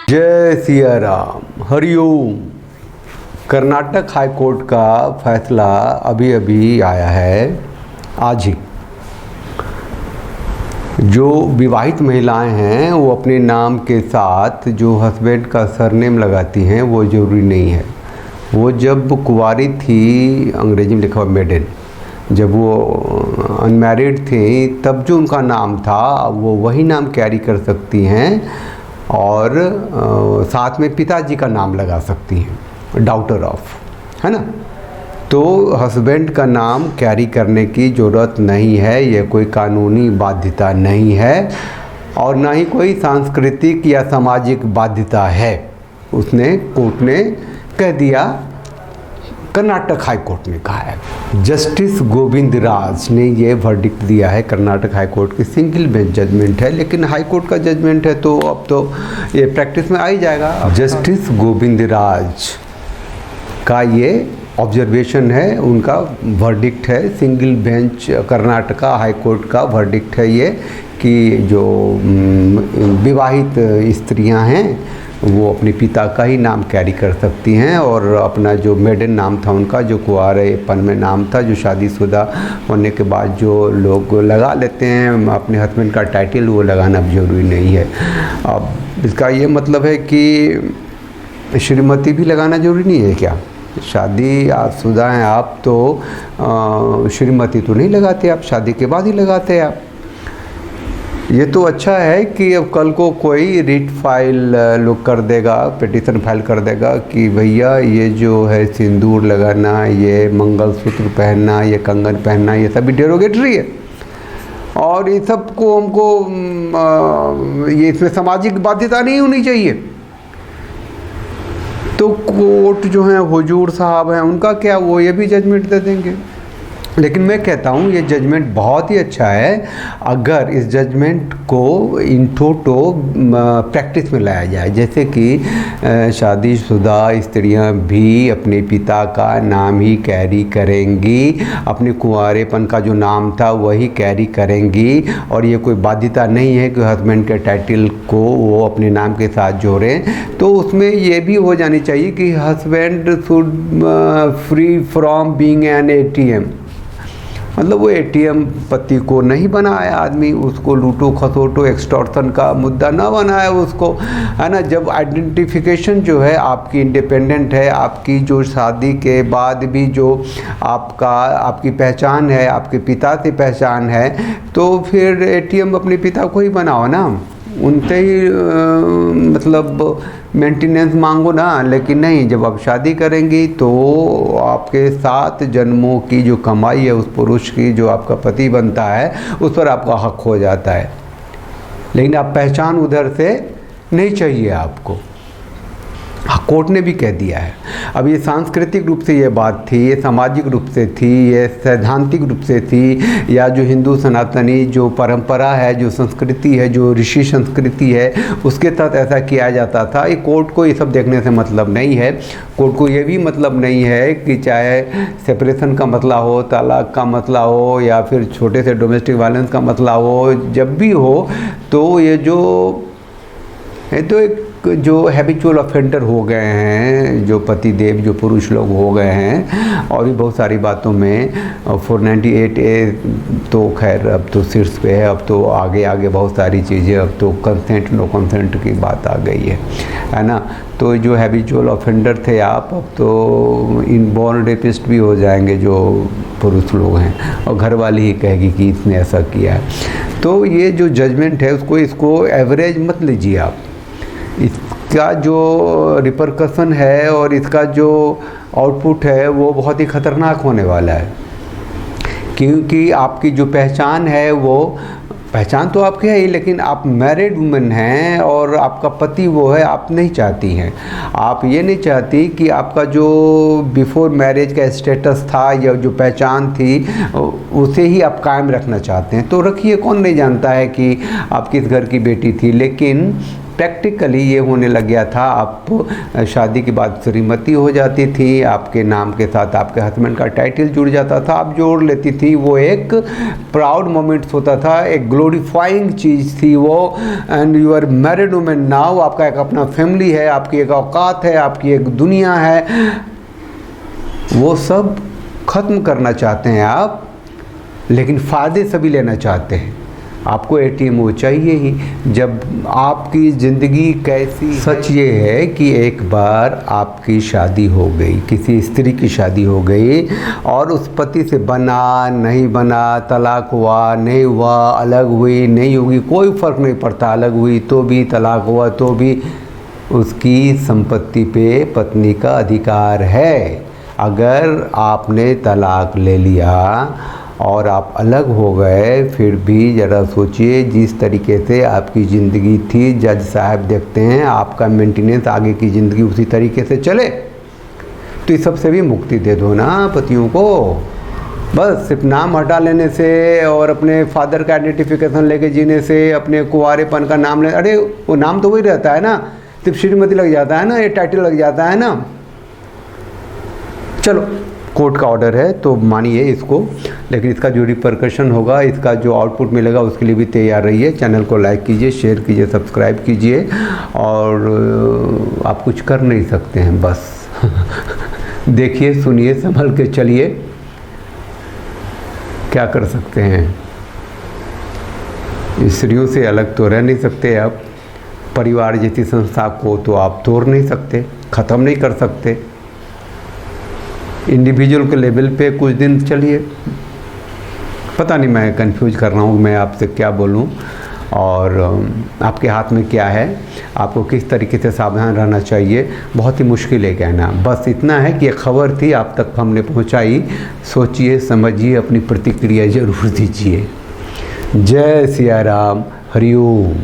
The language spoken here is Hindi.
जय सिया राम, हरिओम। कर्नाटक हाई कोर्ट का फैसला अभी अभी आया है, आज ही। जो विवाहित महिलाएं हैं वो अपने नाम के साथ जो हस्बैंड का सरनेम लगाती हैं वो ज़रूरी नहीं है। वो जब कुंवारी थी, अंग्रेजी में लिखा हुआ मेडन, जब वो अनमैरिड थी तब जो उनका नाम था वो वही नाम कैरी कर सकती हैं और साथ में पिताजी का नाम लगा सकती हैं, डॉटर ऑफ, है ना। तो हस्बैंड का नाम कैरी करने की ज़रूरत नहीं है, यह कोई कानूनी बाध्यता नहीं है और ना ही कोई सांस्कृतिक या सामाजिक बाध्यता है। उसने कोर्ट ने कह दिया, कर्नाटक हाई कोर्ट ने कहा है। जस्टिस गोविंद राज ने ये वर्डिक्ट दिया है। कर्नाटक हाई कोर्ट की सिंगल बेंच जजमेंट है, लेकिन हाई कोर्ट का जजमेंट है तो अब तो ये प्रैक्टिस में आ ही जाएगा। जस्टिस गोविंद राज का ये ऑब्जर्वेशन है, उनका वर्डिक्ट है। Single bench Karnataka high court का वर्डिक्ट है ये कि जो विवाहित स्त्रियां हैं वो अपने पिता का ही नाम कैरी कर सकती हैं और अपना जो मेडन नाम था उनका, जो कुंवारेपन में नाम था, जो शादीशुदा होने के बाद जो लोग लगा लेते हैं अपने हस्बैंड का टाइटल, वो लगाना ज़रूरी नहीं है। अब इसका ये मतलब है कि श्रीमती भी लगाना ज़रूरी नहीं है क्या? शादी शुदा हैं आप तो श्रीमती तो नहीं लगाते, आप शादी के बाद ही लगाते हैं आप। ये तो अच्छा है कि अब कल को कोई रिट फाइल लोग कर देगा, पिटीशन फाइल कर देगा कि भैया ये जो है सिंदूर लगाना, ये मंगलसूत्र पहनना, ये कंगन पहनना, ये सभी डेरोगेटरी है और ये सब को हमको ये इसमें सामाजिक बाध्यता नहीं होनी चाहिए। तो कोर्ट जो है हुजूर साहब हैं, उनका क्या, वो ये भी जजमेंट दे देंगे। लेकिन मैं कहता हूँ ये जजमेंट बहुत ही अच्छा है अगर इस जजमेंट को इन टोटो प्रैक्टिस में लाया जाए। जैसे कि शादीशुदा स्त्रियां भी अपने पिता का नाम ही कैरी करेंगी, अपने कुंवारेपन का जो नाम था वही कैरी करेंगी और ये कोई बाध्यता नहीं है कि हस्बैंड के टाइटल को वो अपने नाम के साथ जोड़ें। तो उसमें ये भी हो जानी चाहिए कि husband should free from being an ATM, मतलब वो एटीएम पति को नहीं बनाया आदमी, उसको लूटो खसोटो एक्सटॉर्शन का मुद्दा ना बनाया उसको, है ना। जब आइडेंटिफिकेशन जो है आपकी इंडिपेंडेंट है, आपकी जो शादी के बाद भी जो आपकी पहचान है, आपके पिता से पहचान है, तो फिर एटीएम अपने पिता को ही बनाओ ना, उनसे ही मतलब मेंटेनेंस मांगो ना। लेकिन नहीं, जब आप शादी करेंगी तो आपके 7 जन्मों की जो कमाई है उस पुरुष की, जो आपका पति बनता है, उस पर आपका हक हो जाता है। लेकिन आप पहचान उधर से नहीं चाहिए आपको, कोर्ट ने भी कह दिया है। अब ये सांस्कृतिक रूप से ये बात थी, ये सामाजिक रूप से थी, ये सैद्धांतिक रूप से थी, या जो हिंदू सनातनी जो परंपरा है, जो संस्कृति है, जो ऋषि संस्कृति है, उसके तहत ऐसा किया जाता था। ये कोर्ट को ये सब देखने से मतलब नहीं है। कोर्ट को ये भी मतलब नहीं है कि चाहे सेपरेशन का मसला हो, तलाक का मसला हो, या फिर छोटे से डोमेस्टिक वायलेंस का मसला हो, जब भी हो तो ये तो एक जो हैबिचुअल ऑफेंडर हो गए हैं, जो पति देव जो पुरुष लोग हो गए हैं, और भी बहुत सारी बातों में 498A तो खैर अब तो शीर्ष पे है। अब तो आगे बहुत सारी चीज़ें, अब तो कंसेंट नो कंसेंट की बात आ गई है ना। तो जो हैबिचुअल ऑफेंडर थे आप, अब तो इनबॉर्न रेपिस्ट भी हो जाएंगे जो पुरुष लोग हैं, और घर वाली ही कहेगी कि इसने ऐसा किया है। तो ये जो जजमेंट है इसको एवरेज मत लीजिए आप। इसका जो रिपरकशन है और इसका जो आउटपुट है वो बहुत ही ख़तरनाक होने वाला है, क्योंकि आपकी जो पहचान है, वो पहचान तो आपकी है ही, लेकिन आप मैरिड वुमेन हैं और आपका पति वो है, आप नहीं चाहती हैं। आप ये नहीं चाहती कि आपका जो बिफोर मैरिज का स्टेटस था या जो पहचान थी उसे ही आप कायम रखना चाहते हैं। तो रखिए, कौन नहीं जानता है कि आप किस घर की बेटी थी, लेकिन प्रैक्टिकली ये होने लग गया था। आप शादी के बाद श्रीमती हो जाती थी, आपके नाम के साथ आपके हस्बैंड का टाइटल जुड़ जाता था, आप जोड़ लेती थी। वो एक प्राउड मोमेंट्स होता था, एक ग्लोरीफाइंग चीज़ थी वो। And you are married women now, आपका एक अपना फैमिली है, आपकी एक औकात है, आपकी एक दुनिया है। वो सब ख़त्म करना चाहते हैं आप, लेकिन फ़ायदे सभी लेना चाहते हैं। आपको ATM वो चाहिए ही। जब आपकी ज़िंदगी कैसी, सच ये है कि एक बार आपकी शादी हो गई, किसी स्त्री की शादी हो गई, और उस पति से बना नहीं बना, तलाक हुआ नहीं हुआ, अलग हुई नहीं हुई, कोई फ़र्क नहीं पड़ता। अलग हुई तो भी, तलाक हुआ तो भी, उसकी संपत्ति पे पत्नी का अधिकार है। अगर आपने तलाक ले लिया और आप अलग हो गए, फिर भी ज़रा सोचिए, जिस तरीके से आपकी ज़िंदगी थी, जज साहब देखते हैं आपका मेंटेनेंस, आगे की ज़िंदगी उसी तरीके से चले। तो इस सब से भी मुक्ति दे दो ना पतियों को। बस सिर्फ नाम हटा लेने से और अपने फादर का आइडेंटिफिकेशन लेके जीने से, अपने कुंवारेपन का नाम ले, अरे वो नाम तो वही रहता है ना, सिर्फ श्रीमती लग जाता है ना, ये टाइटल लग जाता है ना। चलो, कोर्ट का ऑर्डर है तो मानिए इसको, लेकिन इसका जो रिपरकशन होगा, इसका जो आउटपुट मिलेगा, उसके लिए भी तैयार रहिए। चैनल को लाइक कीजिए, शेयर कीजिए, सब्सक्राइब कीजिए। और आप कुछ कर नहीं सकते हैं, बस देखिए, सुनिए, संभल के चलिए। क्या कर सकते हैं, स्त्रियों से अलग तो रह नहीं सकते आप। परिवार जैसी संस्था को तो आप तोड़ नहीं सकते, ख़त्म नहीं कर सकते। इंडिविजुअल के लेवल पे कुछ दिन चलिए। पता नहीं, मैं कंफ्यूज कर रहा हूँ, मैं आपसे क्या बोलूँ, और आपके हाथ में क्या है, आपको किस तरीके से सावधान रहना चाहिए, बहुत ही मुश्किल है कहना। बस इतना है कि ये खबर थी, आप तक हमने पहुँचाई। सोचिए, समझिए, अपनी प्रतिक्रिया ज़रूर दीजिए। जय सिया राम, हरिओम।